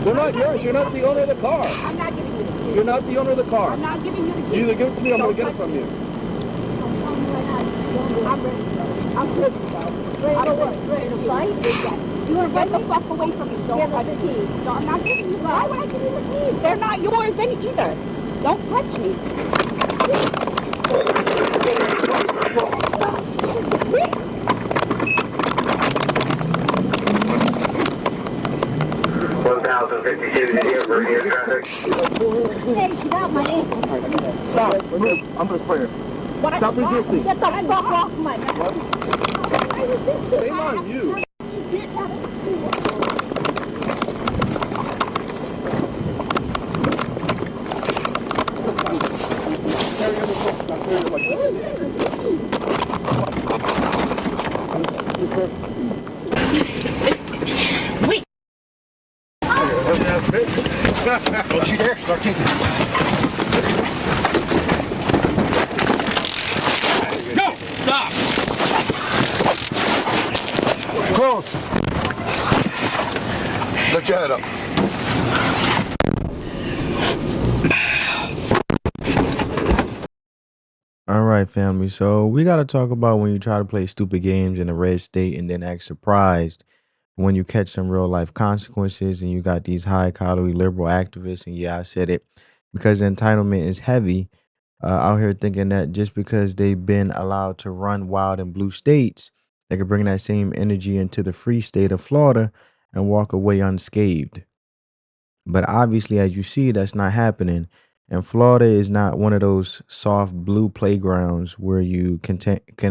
They're not yours. You're not the owner of the car. I'm not giving you the keys. You're not the owner of the car. I'm not giving you the keys. You either give it to me or I'm going to get it from you. I'm ready. I'm ready. I don't want to fight. You want to get the fuck away from me. Don't touch the keys. No, I'm not giving you. Why would I give you the keys? They're not yours either. Don't touch me. 1052 to here for here traffic. Hey, she got my ankle. Stop. Remove. I'm going to spray her. Stop resisting. Get the fuck off my neck. Shame on you. Wait. Don't you dare start kicking. No! Stop! Close. Lift your head up. All right, family. So we got to talk about when you try to play stupid games in a red state and then act surprised when you catch some real life consequences and you got these high calorie liberal activists. And yeah, I said it because entitlement is heavy out here thinking that just because they've been allowed to run wild in blue states, they could bring that same energy into the free state of Florida and walk away unscathed. But obviously, as you see, that's not happening. And Florida is not one of those soft blue playgrounds where you can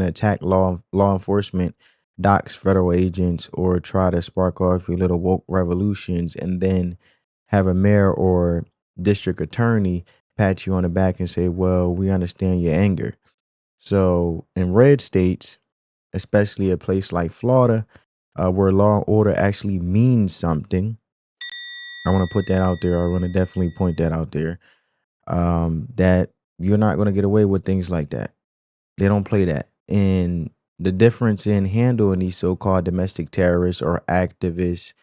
attack law enforcement, dox federal agents, or try to spark off your little woke revolutions and then have a mayor or district attorney pat you on the back and say, well, we understand your anger. So in red states, especially a place like Florida, where law and order actually means something, I want to put that out there. I want to definitely point that out there. That you're not going to get away with things like that. They don't play that. And the difference in handling these so-called domestic terrorists or activists,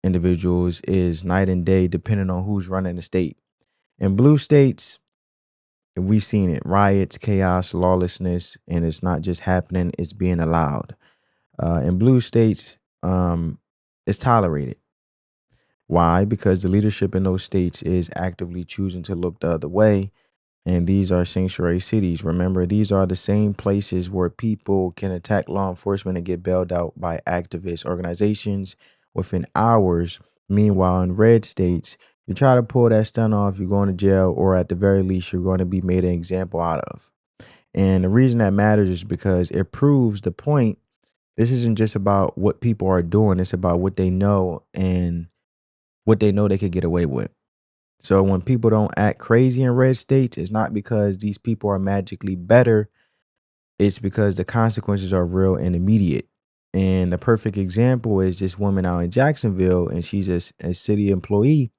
individuals is night and day, depending on who's running the state. In blue states, we've seen it: riots, chaos, lawlessness, and it's not just happening; it's being allowed. In blue states, it's tolerated. Why? Because the leadership in those states is actively choosing to look the other way. And these are sanctuary cities. Remember, these are the same places where people can attack law enforcement and get bailed out by activist organizations within hours. Meanwhile, in red states, you try to pull that stunt off, you're going to jail, or at the very least, you're going to be made an example out of. And the reason that matters is because it proves the point. This isn't just about what people are doing. It's about what they know and what they know they could get away with. So when people don't act crazy in red states, it's not because these people are magically better. It's because the consequences are real and immediate. And the perfect example is this woman out in Jacksonville, and she's a city employee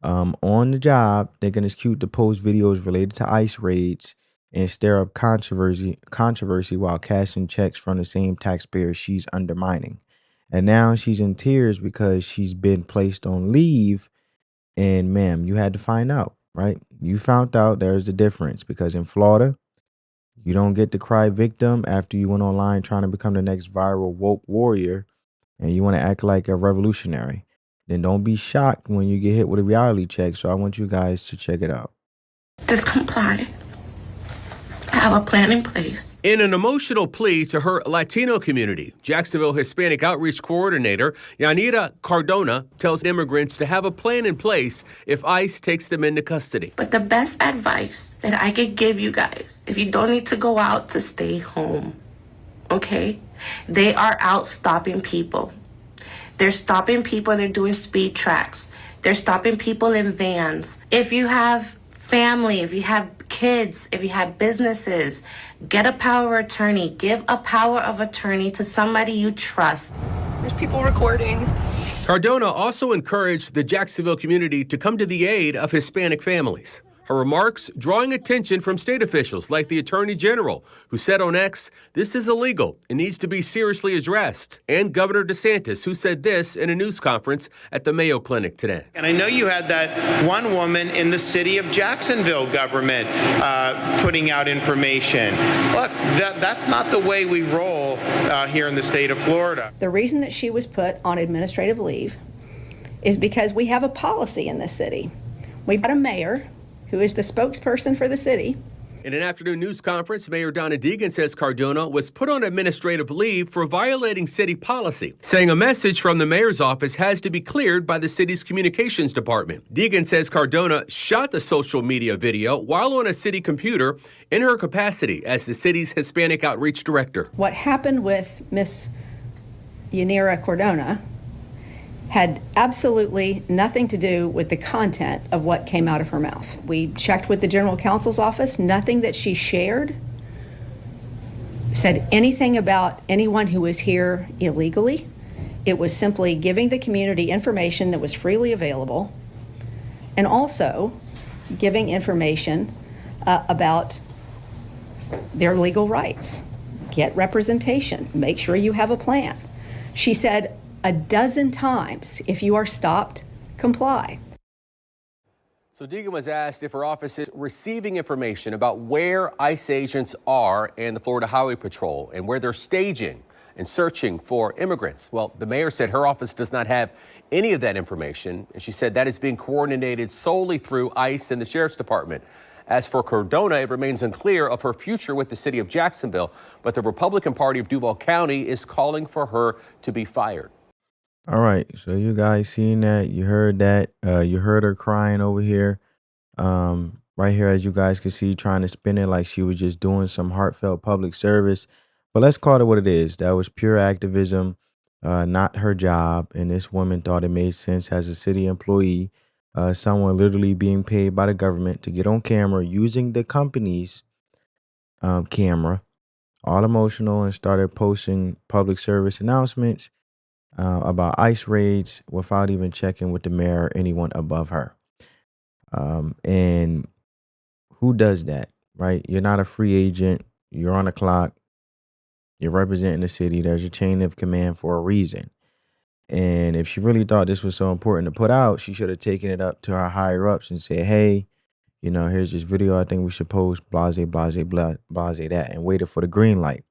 on the job, thinking it's cute to post videos related to ICE raids and stir up controversy while cashing checks from the same taxpayers she's undermining. And now she's in tears because she's been placed on leave. And ma'am, you had to find out, right? You found out there's the difference because in Florida, you don't get to cry victim after you went online trying to become the next viral woke warrior and you want to act like a revolutionary. Then don't be shocked when you get hit with a reality check. So I want you guys to check it out. Just comply. I have a plan in place. In an emotional plea to her Latino community, Jacksonville Hispanic Outreach Coordinator Yanira Cardona tells immigrants to have a plan in place if ICE takes them into custody. But the best advice that I could give you guys, if you don't need to go out, to stay home, okay? They are out stopping people. They're stopping people, they're doing speed traps. They're stopping people in vans. If you have family, if you have kids, if you have businesses, get a power of attorney. Give a power of attorney to somebody you trust. There's people recording. Cardona also encouraged the Jacksonville community to come to the aid of Hispanic families. Her remarks drawing attention from state officials like the Attorney General, who said on X, "This is illegal and needs to be seriously addressed," and Governor DeSantis, who said this in a news conference at the Mayo Clinic today. And I know you had that one woman in the city of Jacksonville government putting out information. Look, that's not the way we roll here in the state of Florida. The reason that she was put on administrative leave is because we have a policy in this city. We've got a mayor who is the spokesperson for the city. In an afternoon news conference, Mayor Donna Deegan says Cardona was put on administrative leave for violating city policy, saying a message from the mayor's office has to be cleared by the city's communications department. Deegan says Cardona shot the social media video while on a city computer in her capacity as the city's Hispanic outreach director. What happened with Miss Yanira Cardona had absolutely nothing to do with the content of what came out of her mouth. We checked with the general counsel's office. Nothing that she shared said anything about anyone who was here illegally. It was simply giving the community information that was freely available and also giving information about their legal rights. Get representation. Make sure you have a plan. She said a dozen times, if you are stopped, comply. So Deegan was asked if her office is receiving information about where ICE agents are and the Florida Highway Patrol and where they're staging and searching for immigrants. Well, the mayor said her office does not have any of that information, and she said that is being coordinated solely through ICE and the Sheriff's Department. As for Cardona, it remains unclear of her future with the city of Jacksonville, but the Republican Party of Duval County is calling for her to be fired. All right, so you guys seen that? You heard that? You heard her crying over here. Right here, as you guys can see, trying to spin it like she was just doing some heartfelt public service. But let's call it what it is. That was pure activism, not her job. And this woman thought it made sense as a city employee, someone literally being paid by the government to get on camera using the company's camera, all emotional, and started posting public service announcements about ICE raids without even checking with the mayor or anyone above her. And who does that, right? You're not a free agent. You're on the clock. You're representing the city. There's a chain of command for a reason. And if she really thought this was so important to put out, she should have taken it up to her higher ups and said, hey, you know, here's this video I think we should post, blase, blase, blase that, and waited for the green light.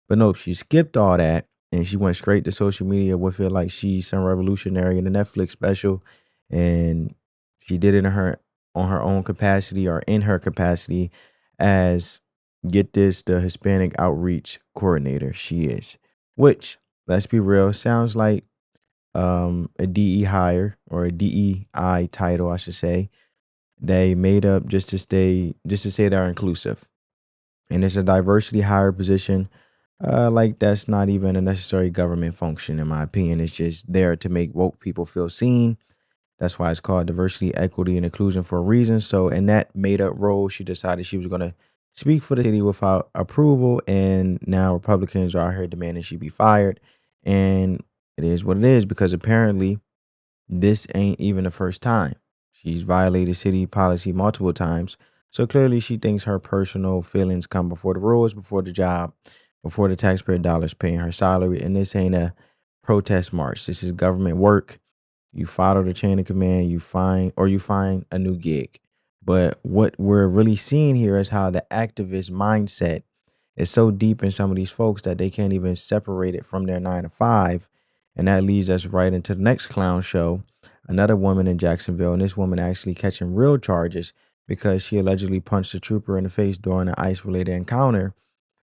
But nope, she skipped all that. And she went straight to social media with it like she's some revolutionary in the Netflix special. And she did it on her own capacity, or in her capacity as, get this, the Hispanic outreach coordinator she is. Which, let's be real, sounds like a DE hire, or a DEI title, I should say. They made up just to say they're inclusive. And it's a diversity hire position. Like that's not even a necessary government function, in my opinion. It's just there to make woke people feel seen. That's why it's called diversity, equity, and inclusion for a reason. So in that made up role, she decided she was going to speak for the city without approval. And now Republicans are out here demanding she be fired. And it is what it is, because apparently this ain't even the first time. She's violated city policy multiple times. So clearly she thinks her personal feelings come before the rules, before the job, before the taxpayer dollars paying her salary. And this ain't a protest march. This is government work. You follow the chain of command, you find a new gig. But what we're really seeing here is how the activist mindset is so deep in some of these folks that they can't even separate it from their 9 to 5. And that leads us right into the next clown show. Another woman in Jacksonville, and this woman actually catching real charges because she allegedly punched a trooper in the face during an ICE-related encounter.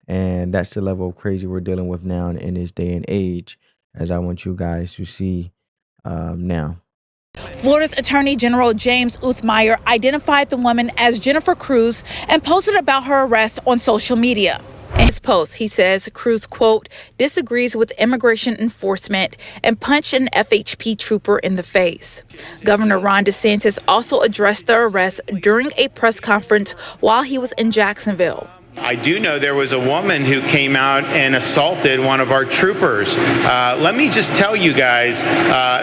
And that's the level of crazy we're dealing with now in this day and age, as I want you guys to see now. Florida's Attorney General James Uthmeyer identified the woman as Jennifer Cruz and posted about her arrest on social media. In his post, he says Cruz, quote, disagrees with immigration enforcement and punched an FHP trooper in the face. Governor Ron DeSantis also addressed the arrest during a press conference while he was in Jacksonville. I do know there was a woman who came out and assaulted one of our troopers. Let me just tell you guys,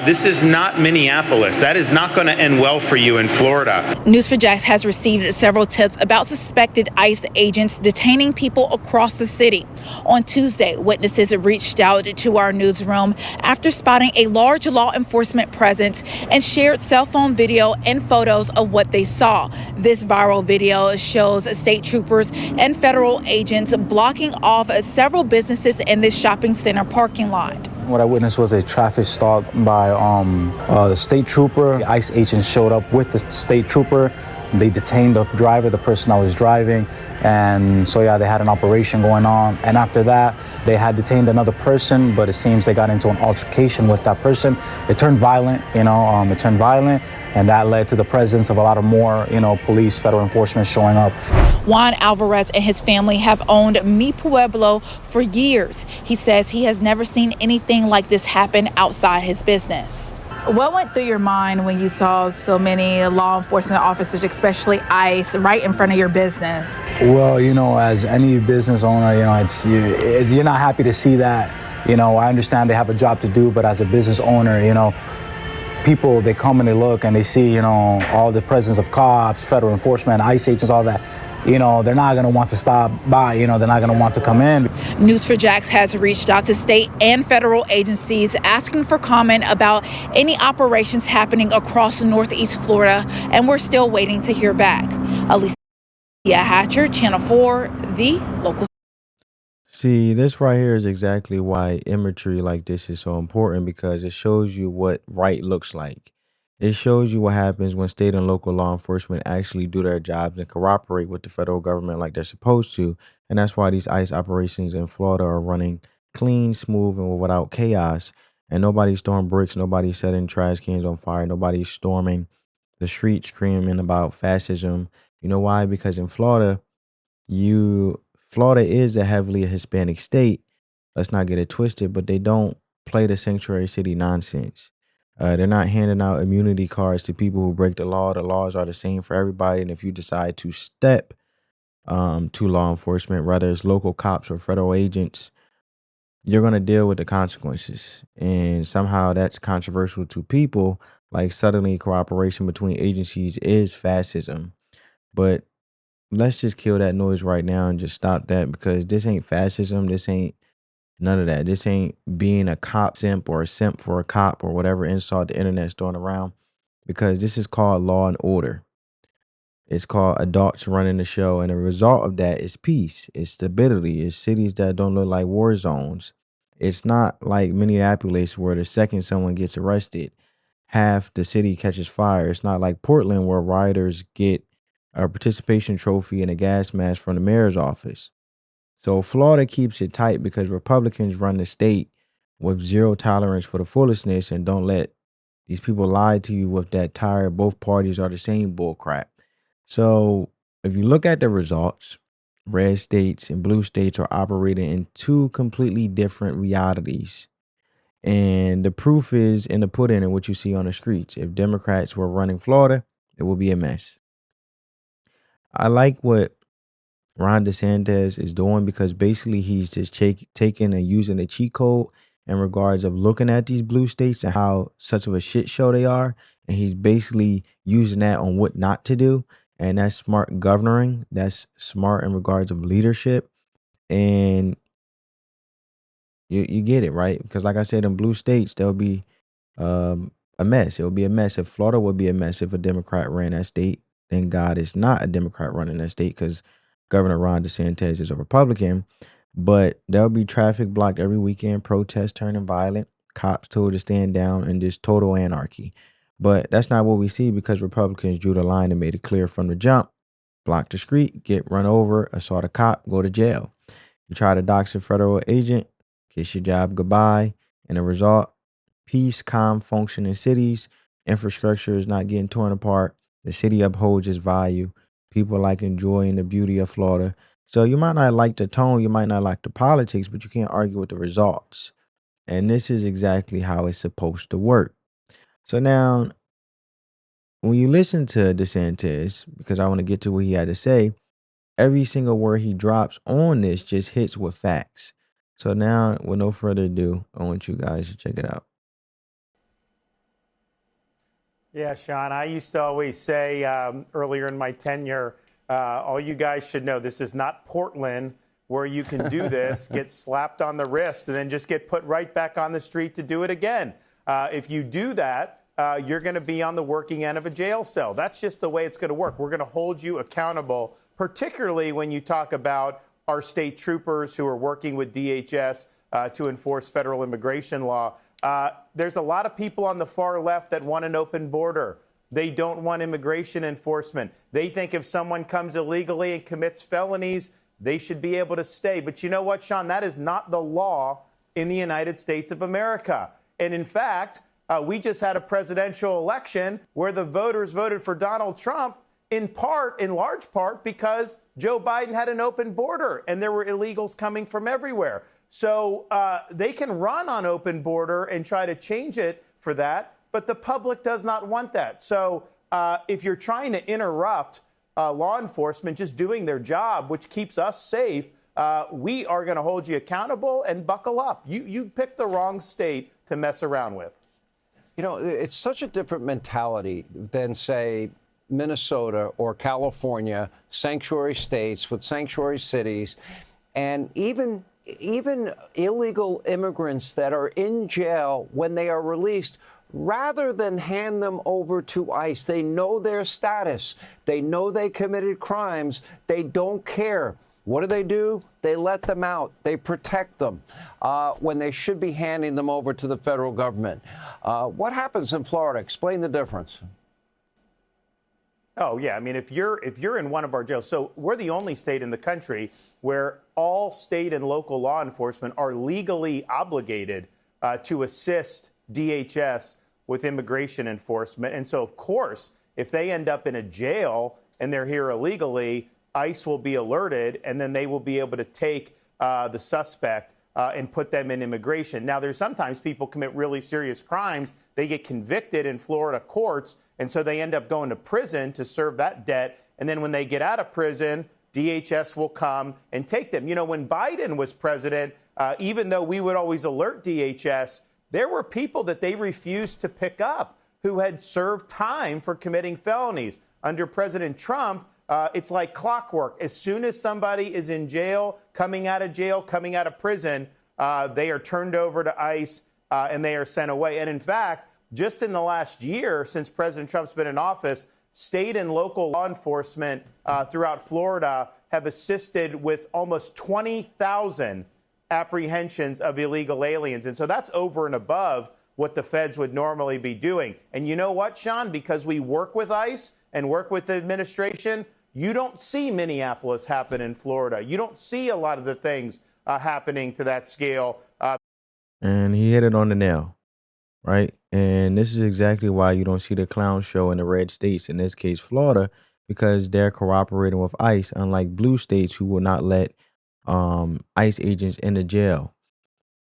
this is not Minneapolis. That is not going to end well for you in Florida. News4Jax has received several tips about suspected ICE agents detaining people across the city. On Tuesday, witnesses reached out to our newsroom after spotting a large law enforcement presence and shared cell phone video and photos of what they saw. This viral video shows state troopers and federal agents blocking off several businesses in this shopping center parking lot. What I witnessed was a traffic stop by the state trooper. The ICE agents showed up with the state trooper. They detained the driver, the person I was driving. And so, yeah, they had an operation going on. And after that, they had detained another person, but it seems they got into an altercation with that person. It turned violent, and that led to the presence of a lot of more, police, federal enforcement showing up. Juan Alvarez and his family have owned Mi Pueblo for years. He says he has never seen anything like this happen outside his business. What went through your mind when you saw so many law enforcement officers, especially ICE, right in front of your business? Well, as any business owner, you're not happy to see that. I understand they have a job to do, but as a business owner, people, they come and they look and they see, all the presence of cops, federal enforcement, ICE agents, all that. They're not going to want to stop by, they're not going to want to come in. News4Jax has reached out to state and federal agencies asking for comment about any operations happening across Northeast Florida, and we're still waiting to hear back. Alicia Hatcher, Channel 4, the local. See, this right here is exactly why imagery like this is so important, because it shows you what right looks like. It shows you what happens when state and local law enforcement actually do their jobs and cooperate with the federal government like they're supposed to. And that's why these ICE operations in Florida are running clean, smooth, and without chaos. And nobody's throwing bricks, nobody's setting trash cans on fire, nobody's storming the street screaming about fascism. You know why? Because in Florida, Florida is a heavily Hispanic state. Let's not get it twisted, but they don't play the sanctuary city nonsense. They're not handing out immunity cards to people who break the law. The laws are the same for everybody. And if you decide to step to law enforcement, whether it's local cops or federal agents, you're going to deal with the consequences. And somehow that's controversial to people. Like suddenly cooperation between agencies is fascism. But let's just kill that noise right now and just stop that, because this ain't fascism. This ain't none of that. This ain't being a cop simp or a simp for a cop or whatever insult the internet's throwing around, because this is called law and order. It's called adults running the show. And the result of that is peace. It's stability. It's cities that don't look like war zones. It's not like Minneapolis where the second someone gets arrested, half the city catches fire. It's not like Portland where rioters get a participation trophy and a gas mask from the mayor's office. So Florida keeps it tight because Republicans run the state with zero tolerance for the foolishness, and don't let these people lie to you with that tired both parties are the same bull crap. So if you look at the results, red states and blue states are operating in two completely different realities. And the proof is in the pudding and what you see on the streets. If Democrats were running Florida, it would be a mess. I like what Ron DeSantis is doing, because basically he's just taking and using a cheat code in regards of looking at these blue states and how such of a shit show they are. And he's basically using that on what not to do. And that's smart governing. That's smart in regards of leadership. And you get it, right? Because like I said, in blue states, there'll be a mess. It'll be a mess. If Florida would be a mess if a Democrat ran that state, thank God it's not a Democrat running that state, because Governor Ron DeSantis is a Republican. But there'll be traffic blocked every weekend, protests turning violent, cops told to stand down, and just total anarchy. But that's not what we see, because Republicans drew the line and made it clear from the jump. Block the street, get run over, assault a cop, go to jail. You try to dox a federal agent, kiss your job goodbye. And the result, peace, calm, function in cities. Infrastructure is not getting torn apart. The city upholds its value. People like enjoying the beauty of Florida. So you might not like the tone, you might not like the politics, but you can't argue with the results. And this is exactly how it's supposed to work. So now, when you listen to DeSantis, because I want to get to what he had to say, every single word he drops on this just hits with facts. So now, with no further ado, I want you guys to check it out. Yeah, Sean, I used to always say earlier in my tenure, all you guys should know, this is not Portland where you can do this, get slapped on the wrist, and then just get put right back on the street to do it again. If you do that, you're going to be on the working end of a jail cell. That's just the way it's going to work. We're going to hold you accountable, particularly when you talk about our state troopers who are working with DHS to enforce federal immigration law. There's a lot of people on the far left that want an open border. They don't want immigration enforcement. They think if someone comes illegally and commits felonies, they should be able to stay. But you know what, Sean? That is not the law in the United States of America. And in fact, we just had a presidential election where the voters voted for Donald Trump in large part, because Joe Biden had an open border and there were illegals coming from everywhere. So they can run on open border and try to change it for that, but the public does not want that. So if you're trying to interrupt law enforcement just doing their job, which keeps us safe, we are going to hold you accountable and buckle up. You picked the wrong state to mess around with. You know, it's such a different mentality than, say, Minnesota or California, sanctuary states with sanctuary cities, and even illegal immigrants that are in jail when they are released. Rather than hand them over to ICE, they know their status. They know they committed crimes. They don't care. What do? They let them out. They protect them when they should be handing them over to the federal government. What happens in Florida? Explain the difference. Oh, yeah. I mean, if you're in one of our jails, so we're the only state in the country where all state and local law enforcement are legally obligated to assist DHS with immigration enforcement. And so, of course, if they end up in a jail and they're here illegally, ICE will be alerted, and then they will be able to take the suspect and put them in immigration. Now, there's sometimes people commit really serious crimes. They get convicted in Florida courts, and so they end up going to prison to serve that debt. And then when they get out of prison, DHS will come and take them. You know, when Biden was president, even though we would always alert DHS, there were people that they refused to pick up who had served time for committing felonies. Under President Trump, it's like clockwork. As soon as somebody is in jail, coming out of prison, they are turned over to ICE and they are sent away. And in fact, just in the last year, since President Trump's been in office, state and local law enforcement throughout Florida have assisted with almost 20,000 apprehensions of illegal aliens. And so that's over and above what the feds would normally be doing. And you know what, Sean? Because we work with ICE and work with the administration, you don't see Minneapolis happen in Florida. You don't see a lot of the things happening to that scale. And he hit it on the nail, right? And this is exactly why you don't see the clown show in the red states, in this case, Florida, because they're cooperating with ICE, unlike blue states who will not let ICE agents in the jail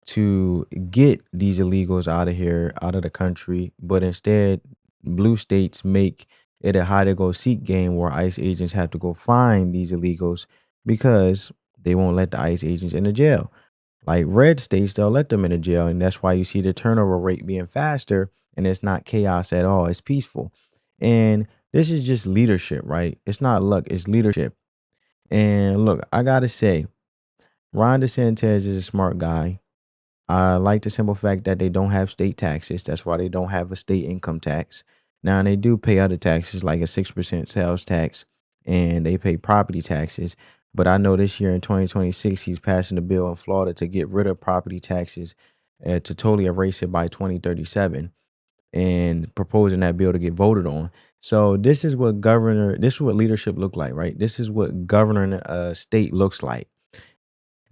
to get these illegals out of here, out of the country. But instead, blue states make it a hide and go seek game where ICE agents have to go find these illegals because they won't let the ICE agents in the jail. Like red states, they'll let them in the jail, and that's why you see the turnover rate being faster, and it's not chaos at all. It's peaceful. And this is just leadership, right? It's not luck, it's leadership. And look, I gotta say, Ron DeSantis is a smart guy. I like the simple fact that they don't have state taxes. That's why they don't have a state income tax. Now, they do pay other taxes like a 6% sales tax, and they pay property taxes. But I know this year in 2026, he's passing a bill in Florida to get rid of property taxes, to totally erase it by 2037, and proposing that bill to get voted on. So this is what leadership look like, right? This is what governing a state looks like.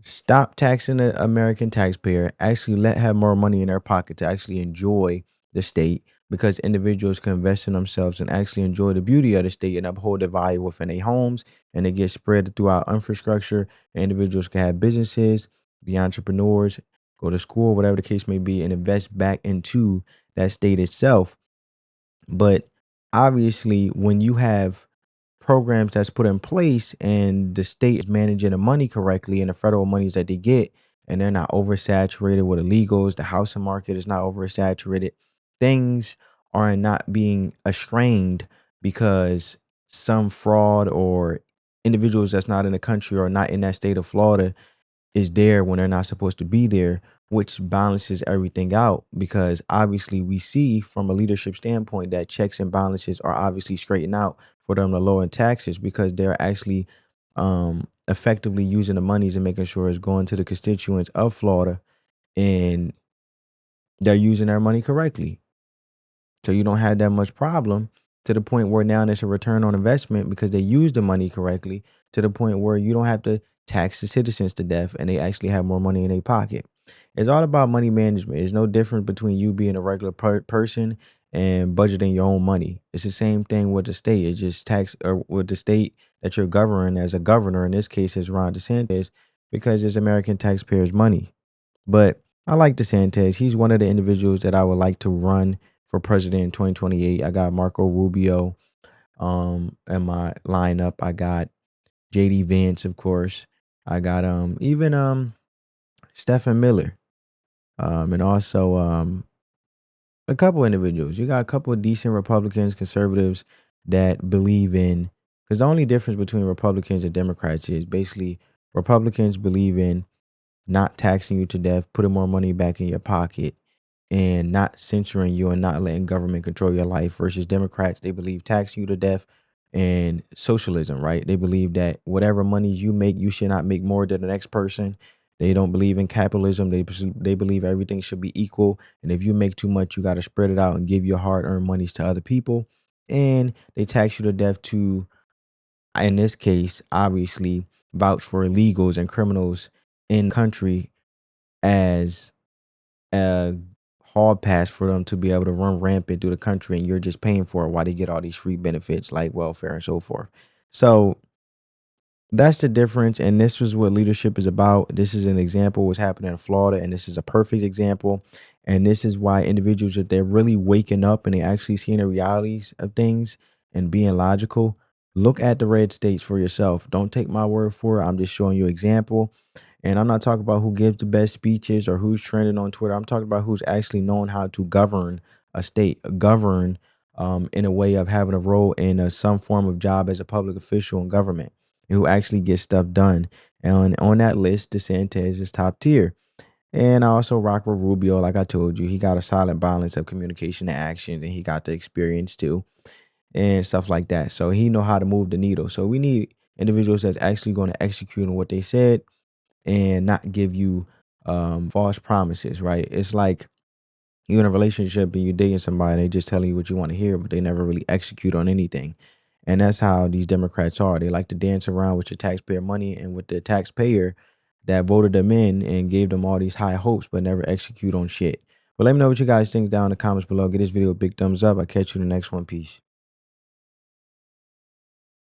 Stop taxing the American taxpayer, actually have more money in their pocket to actually enjoy the state, because individuals can invest in themselves and actually enjoy the beauty of the state and uphold the value within their homes, and it gets spread throughout infrastructure. Individuals can have businesses, be entrepreneurs, go to school, whatever the case may be, and invest back into that state itself. But obviously, when you have programs that's put in place and the state is managing the money correctly and the federal monies that they get, and they're not oversaturated with illegals, the housing market is not oversaturated, things are not being estranged because some fraud or individuals that's not in the country or not in that state of Florida is there when they're not supposed to be there, which balances everything out. Because obviously we see from a leadership standpoint that checks and balances are obviously straightened out for them to lower taxes, because they're actually effectively using the monies and making sure it's going to the constituents of Florida, and they're using their money correctly. So you don't have that much problem, to the point where now there's a return on investment because they use the money correctly, to the point where you don't have to tax the citizens to death and they actually have more money in their pocket. It's all about money management. It's no different between you being a regular person and budgeting your own money. It's the same thing with the state. It's just tax, or with the state that you're governing as a governor. In this case, is Ron DeSantis, because it's American taxpayers' money. But I like DeSantis. He's one of the individuals that I would like to run for president in 2028. I got Marco Rubio in my lineup. I got JD Vance, of course. I got even Stephen Miller. And also a couple individuals. You got a couple of decent Republicans, conservatives that believe in, because the only difference between Republicans and Democrats is basically Republicans believe in not taxing you to death, putting more money back in your pocket, and not censoring you and not letting government control your life, versus Democrats, they believe taxing you to death and socialism, right? They believe that whatever monies you make, you should not make more than the next person. They don't believe in capitalism. They believe everything should be equal. And if you make too much, you got to spread it out and give your hard-earned monies to other people. And they tax you to death to, in this case, obviously vouch for illegals and criminals in the country as a hall pass for them to be able to run rampant through the country, and you're just paying for it while they get all these free benefits like welfare and so forth. So that's the difference, and this is what leadership is about. This is an example of what's happening in Florida, and this is a perfect example. And this is why individuals, if they're really waking up and they actually seeing the realities of things and being logical, look at the red states for yourself. Don't take my word for it. I'm just showing you an example. And I'm not talking about who gives the best speeches or who's trending on Twitter. I'm talking about who's actually knowing how to govern a state, govern in a way of having a role in some form of job as a public official in government, and who actually gets stuff done. And on that list, DeSantis is top tier. And I also rock with Rubio. Like I told you, he got a solid balance of communication and actions, and he got the experience too and stuff like that. So he know how to move the needle. So we need individuals that's actually going to execute on what they said and not give you false promises, right? It's like you're in a relationship and you're dating somebody and they just telling you what you want to hear, but they never really execute on anything. And that's how these Democrats are. They like to dance around with your taxpayer money and with the taxpayer that voted them in and gave them all these high hopes, but never execute on shit. But let me know what you guys think down in the comments below. Give this video a big thumbs up. I'll catch you in the next one. Peace.